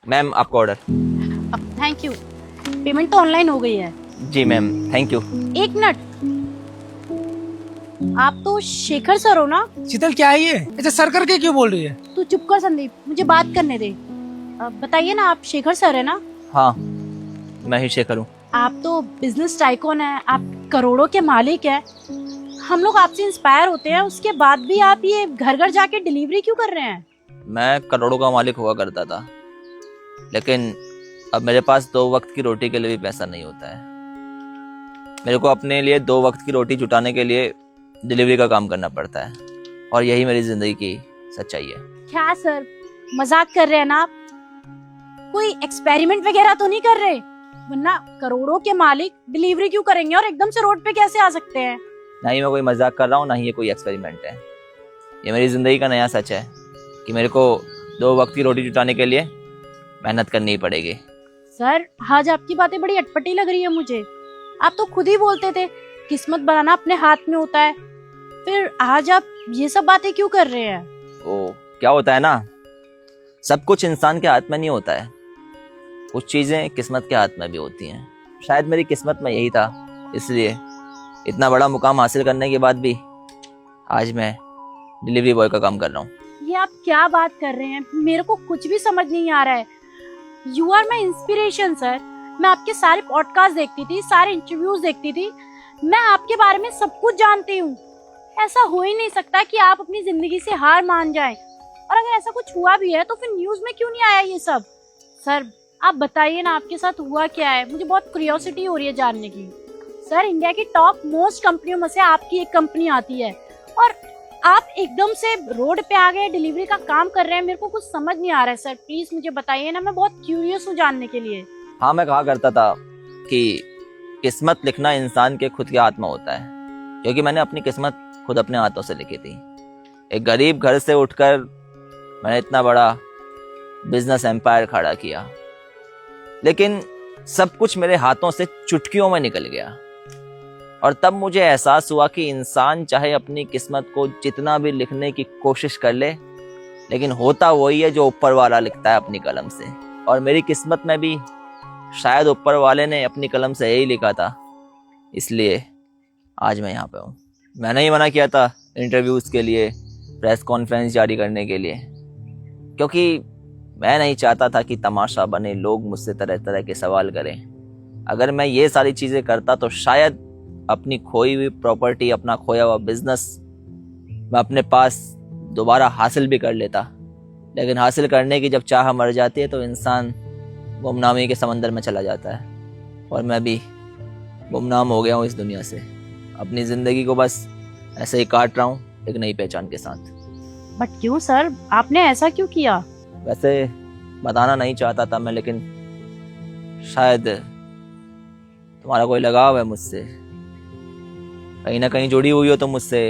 Ma'am आपका order. Thank you. Payment तो online हो गई है। जी मैम, थैंक यू। एक मिनट, आप तो शेखर सर हो ना? शीतल क्या है ये? ऐसे सर करके क्यों बोल रही है? तू चुप कर संदीप, मुझे बात करने दे। बताइए ना, आप शेखर सर है ना? हाँ, मैं ही शेखर हूँ। आप तो बिजनेस टाइकून है, आप करोड़ों के मालिक हैं। हम लोग आपसे इंस्पायर होते हैं, उसके बाद भी आप ये घर घर जाके डिलीवरी क्यों कर रहे हैं? मैं करोड़ों का मालिक हुआ करता था, लेकिन अब मेरे पास 2 वक्त की रोटी के लिए भी पैसा नहीं होता है। मेरे को अपने लिए 2 वक्त की रोटी जुटाने के लिए डिलीवरी का काम करना पड़ता है, और यही मेरी जिंदगी की सच्चाई है। क्या सर, मजाक कर रहे हैं ना आप? कोई एक्सपेरिमेंट वगैरह तो नहीं कर रहे? वरना करोड़ों के मालिक डिलीवरी क्यों करेंगे और एकदम से रोड पे कैसे आ सकते हैं? ना ही मैं कोई मजाक कर रहा हूँ, ना ही ये कोई एक्सपेरिमेंट है। ये मेरी जिंदगी का नया सच है कि मेरे को 2 वक्त की रोटी जुटाने के लिए मेहनत करनी ही पड़ेगी। सर, आज आपकी बातें बड़ी अटपटी लग रही है मुझे। आप तो खुद ही बोलते थे किस्मत बनाना अपने हाथ में होता है, फिर आज आप ये सब बातें क्यों कर रहे हैं? ओ, क्या होता है ना, सब कुछ इंसान के हाथ में नहीं होता है, कुछ चीजें किस्मत के हाथ में भी होती हैं। शायद मेरी किस्मत में यही था, इसलिए इतना बड़ा मुकाम हासिल करने के बाद भी आज मैं डिलीवरी बॉय का काम कर रहा हूँ। ये आप क्या बात कर रहे हैं? मेरे को कुछ भी समझ नहीं आ रहा है। You are my inspiration sir. मैं आपके सारे पॉडकास्ट देखती थी, सारे इंटरव्यूज देखती थी, मैं आपके बारे में सब कुछ जानती हूँ। ऐसा हो ही नहीं सकता कि आप अपनी जिंदगी से हार मान जाएं। और अगर ऐसा कुछ हुआ भी है तो फिर न्यूज में क्यों नहीं आया ये सब? सर, आप बताइए ना, आपके साथ हुआ क्या है? मुझे बहुत क्यूरियोसिटी हो रही है जानने की। सर, इंडिया की टॉप मोस्ट कंपनियों में से आपकी एक कंपनी आती है और आप एकदम से रोड पे आ गए, डिलीवरी का काम कर रहे हैं। मेरे को कुछ समझ नहीं आ रहा है सर, प्लीज मुझे बताइए ना, मैं बहुत क्यूरियस हूँ जानने के लिए। हाँ, मैं कहा करता था कि किस्मत लिखना इंसान के खुद के हाथ में होता है, क्योंकि मैंने अपनी किस्मत खुद अपने हाथों से लिखी थी। एक गरीब घर से उठकर मैंने इतना बड़ा बिजनेस एम्पायर खड़ा किया, लेकिन सब कुछ मेरे हाथों से चुटकियों में निकल गया। और तब मुझे एहसास हुआ कि इंसान चाहे अपनी किस्मत को जितना भी लिखने की कोशिश कर ले, लेकिन होता वही है जो ऊपर वाला लिखता है अपनी कलम से। और मेरी किस्मत में भी शायद ऊपर वाले ने अपनी कलम से यही लिखा था, इसलिए आज मैं यहाँ पे हूँ। मैंने ही मना किया था इंटरव्यूज़ के लिए, प्रेस कॉन्फ्रेंस जारी करने के लिए, क्योंकि मैं नहीं चाहता था कि तमाशा बने, लोग मुझसे तरह तरह के सवाल करें। अगर मैं ये सारी चीज़ें करता तो शायद अपनी खोई हुई प्रॉपर्टी, अपना खोया हुआ बिजनेस मैं अपने पास दोबारा हासिल भी कर लेता। लेकिन हासिल करने की जब चाह मर जाती है तो इंसान गुमनामी के समंदर में चला जाता है, और मैं भी गुमनाम हो गया हूँ इस दुनिया से। अपनी ज़िंदगी को बस ऐसे ही काट रहा हूँ एक नई पहचान के साथ। बट क्यों सर, आपने ऐसा क्यों किया? वैसे बताना नहीं चाहता था मैं, लेकिन शायद तुम्हारा कोई लगाव है मुझसे, कहीं ना कहीं जुड़ी हुई हो तो मुझसे,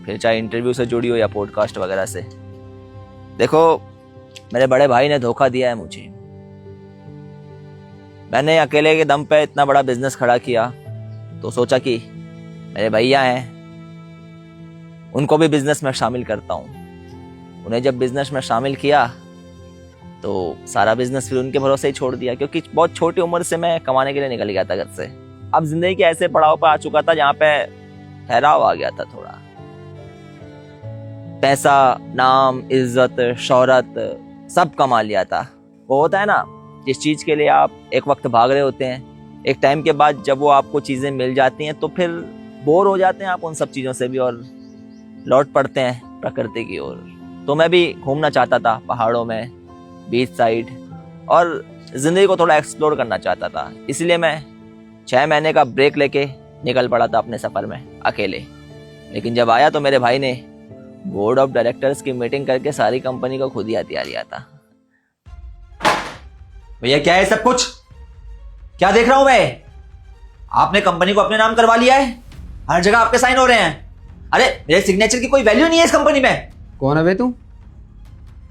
फिर चाहे इंटरव्यू से जुड़ी हो या पॉडकास्ट वगैरह से। देखो, मेरे बड़े भाई ने धोखा दिया है मुझे। मैंने अकेले के दम पे इतना बड़ा बिजनेस खड़ा किया तो सोचा कि मेरे भैया हैं, उनको भी बिजनेस में शामिल करता हूँ। उन्हें जब बिजनेस में शामिल किया तो सारा बिजनेस फिर उनके भरोसे ही छोड़ दिया, क्योंकि बहुत छोटी उम्र से मैं कमाने के लिए निकल गया था घर से। अब जिंदगी के ऐसे पड़ाव पर आ चुका था जहाँ पे ठहराव आ गया था थोड़ा। पैसा, नाम, इज्जत, शोहरत सब कमा लिया था। वो होता है ना, जिस चीज के लिए आप एक वक्त भाग रहे होते हैं, एक टाइम के बाद जब वो आपको चीजें मिल जाती हैं तो फिर बोर हो जाते हैं आप उन सब चीजों से भी, और लौट पड़ते हैं प्रकृति की ओर। तो मैं भी घूमना चाहता था पहाड़ों में, बीच साइड, और जिंदगी को थोड़ा एक्सप्लोर करना चाहता था। इसलिए मैं 6 महीने का ब्रेक लेके निकल पड़ा था अपने सफर में अकेले। लेकिन जब आया तो मेरे भाई ने बोर्ड ऑफ डायरेक्टर्स की मीटिंग करके सारी कंपनी को खुद ही हथिया लिया था। भैया क्या है सब कुछ? क्या देख रहा हूं मैं? आपने कंपनी को अपने नाम करवा लिया है, हर जगह आपके साइन हो रहे हैं। अरे मेरे सिग्नेचर की कोई वैल्यू नहीं है इस कंपनी में। कौन है बे तू?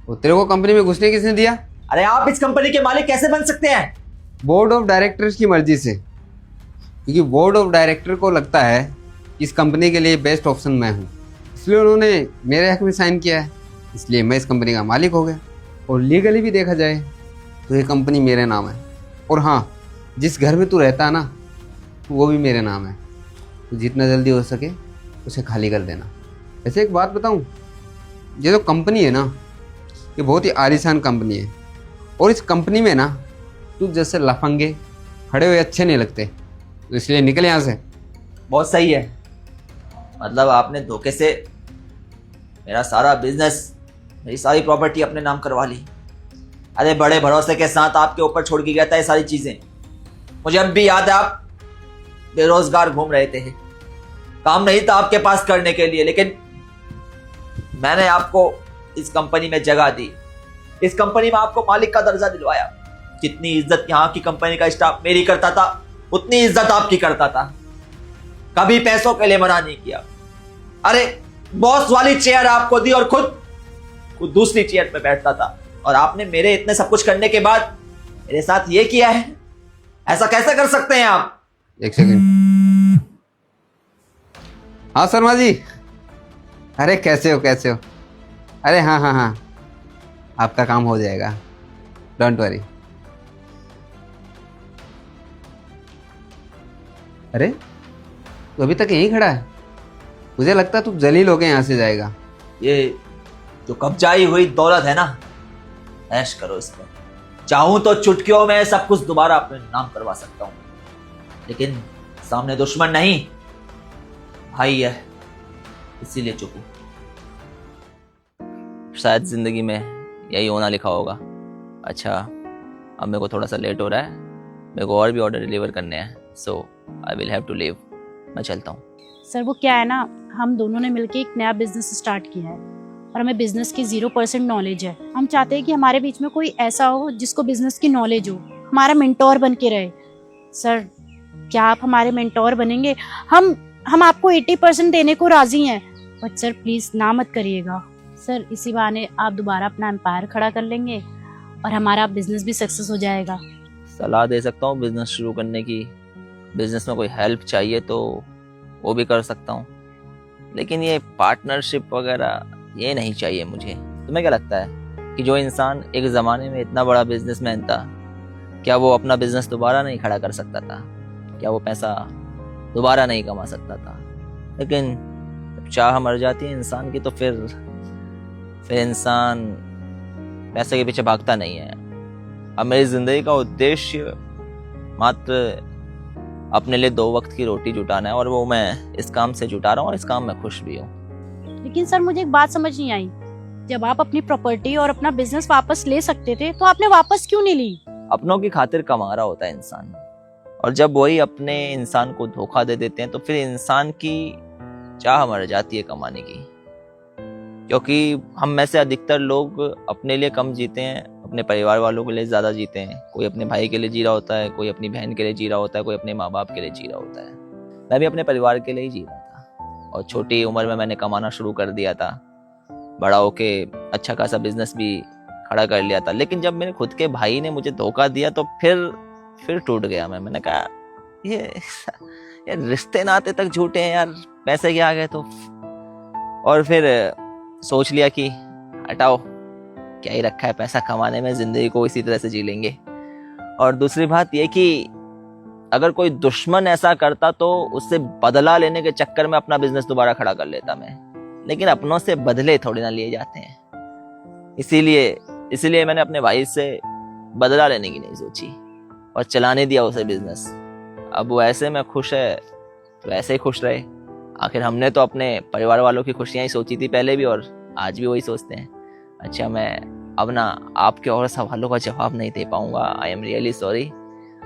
वो तेरे को कंपनी में घुसने किसने दिया? अरे आप इस कंपनी के मालिक कैसे बन सकते हैं? बोर्ड ऑफ डायरेक्टर्स की मर्जी से, क्योंकि बोर्ड ऑफ डायरेक्टर को लगता है कि इस कंपनी के लिए बेस्ट ऑप्शन मैं हूँ, इसलिए उन्होंने मेरे हक में साइन किया है, इसलिए मैं इस कंपनी का मालिक हो गया। और लीगली भी देखा जाए तो ये कंपनी मेरे नाम है। और हाँ, जिस घर में तू रहता है ना, वो भी मेरे नाम है। तो जितना जल्दी हो सके उसे खाली कर देना। ऐसे एक बात बताऊं, ये जो कंपनी है ना, ये बहुत ही आलीशान कंपनी है। और इस कंपनी में ना तू जैसे लफंगे खड़े हुए अच्छे नहीं लगते, तो इसलिए निकल यहाँ से। बहुत सही है। मतलब आपने धोखे से मेरा सारा बिजनेस, मेरी सारी प्रॉपर्टी अपने नाम करवा ली। अरे बड़े भरोसे के साथ आपके ऊपर छोड़ के गया था ये सारी चीजें। मुझे अब भी याद है आप बेरोजगार घूम रहे थे, काम नहीं था आपके पास करने के लिए, लेकिन मैंने आपको इस कंपनी में जगह दी, इस कंपनी में आपको मालिक का दर्जा दिलवाया। जितनी इज्जत यहाँ की कंपनी का स्टाफ मेरी करता था, उतनी इज्जत आपकी करता था। कभी पैसों के लिए मना नहीं किया। अरे बॉस वाली चेयर आपको दी और खुद दूसरी चेयर पे बैठता था, और आपने मेरे इतने सब कुछ करने के बाद मेरे साथ ये किया है। ऐसा कैसे कर सकते हैं आप? एक सेकंड। हाँ शर्मा जी, अरे कैसे हो? अरे हाँ, आपका काम हो जाएगा, डोंट वरी। अरे तू अभी तक यहीं खड़ा है? मुझे लगता है तू जलील होके यहाँ से जाएगा। ये जो कब्जाई हुई दौलत है ना, ऐश करो इसमें। चाहूं तो चुटकियों में सब कुछ दोबारा अपने नाम करवा सकता हूं, लेकिन सामने दुश्मन नहीं, भाई है, इसीलिए चुप हूं। शायद ज़िंदगी में यही होना लिखा होगा। अच्छा, अब मेरे को थोड़ा सा लेट हो रहा है, मेरे को और भी ऑर्डर डिलीवर करने हैं, so I will have to leave. मैं चलता हूँ। सर वो क्या है ना, हम दोनों ने मिलकर एक नया बिजनेस स्टार्ट किया है और हमें बिजनेस की 0% नॉलेज है। हम चाहते हैं कि हमारे बीच में कोई ऐसा हो जिसको बिजनेस की नॉलेज हो, हमारा मेंटोर बन के रहे। सर क्या आप हमारे मेंटोर बनेंगे? हम आपको 80% देने को राजी हैं, बट सर प्लीज ना मत करिएगा। सर इसी बहाने आप दोबारा अपना एम्पायर खड़ा कर लेंगे और हमारा बिजनेस भी सक्सेस हो जाएगा। सलाह दे सकता हूँ बिजनेस शुरू करने की, बिजनेस में कोई हेल्प चाहिए तो वो भी कर सकता हूँ, लेकिन ये पार्टनरशिप वगैरह ये नहीं चाहिए मुझे। तुम्हें क्या लगता है कि जो इंसान एक ज़माने में इतना बड़ा बिजनेसमैन था, क्या वो अपना बिजनेस दोबारा नहीं खड़ा कर सकता था? क्या वो पैसा दोबारा नहीं कमा सकता था? लेकिन जब चाह मर जाती है इंसान की, तो फिर इंसान पैसे के पीछे भागता नहीं है। अब मेरी ज़िंदगी का उद्देश्य मात्र अपने लिए 2 वक्त की रोटी जुटाना है, और वो मैं इस काम से जुटा रहा हूँ, और इस काम में खुश भी हूँ। लेकिन सर मुझे एक बात समझ नहीं आई, जब आप अपनी प्रॉपर्टी और अपना बिजनेस वापस ले सकते थे तो आपने वापस क्यों नहीं ली? अपनों की खातिर कमा रहा होता है इंसान, और जब वही अपने इंसान को धोखा दे देते हैं तो फिर इंसान की चाह मर जाती है कमाने की। क्योंकि हम में से अधिकतर लोग अपने लिए कम जीते हैं, अपने परिवार वालों के लिए ज़्यादा जीते हैं। कोई अपने भाई के लिए जी रहा होता है, कोई अपनी बहन के लिए जी रहा होता है, कोई अपने माँ बाप के लिए जी रहा होता है। मैं भी अपने परिवार के लिए ही जी रहा था, और छोटी उम्र में मैंने कमाना शुरू कर दिया था। बड़ा होके अच्छा खासा बिजनेस भी खड़ा कर लिया था, लेकिन जब मेरे खुद के भाई ने मुझे धोखा दिया तो फिर टूट गया मैं। मैंने कहा ये रिश्ते नाते तक झूठे हैं यार, पैसे के आ गए तो। और फिर सोच लिया कि हटाओ, क्या ही रखा है पैसा कमाने में, जिंदगी को इसी तरह से जी लेंगे। और दूसरी बात यह कि अगर कोई दुश्मन ऐसा करता तो उससे बदला लेने के चक्कर में अपना बिजनेस दोबारा खड़ा कर लेता मैं, लेकिन अपनों से बदले थोड़े ना लिए जाते हैं। इसीलिए मैंने अपने भाई से बदला लेने की नहीं सोची और चलाने दिया उसे बिजनेस। अब वो ऐसे में खुश है तो ऐसे ही खुश रहे। आखिर हमने तो अपने परिवार वालों की खुशियां ही सोची थी पहले भी, और आज भी वही सोचते हैं। अच्छा, मैं अब ना आपके और सवालों का जवाब नहीं दे पाऊंगा, आई एम रियली सॉरी।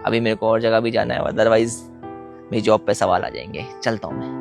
अभी मेरे को और जगह भी जाना है, अदरवाइज मेरी जॉब पे सवाल आ जाएंगे। चलता हूँ मैं।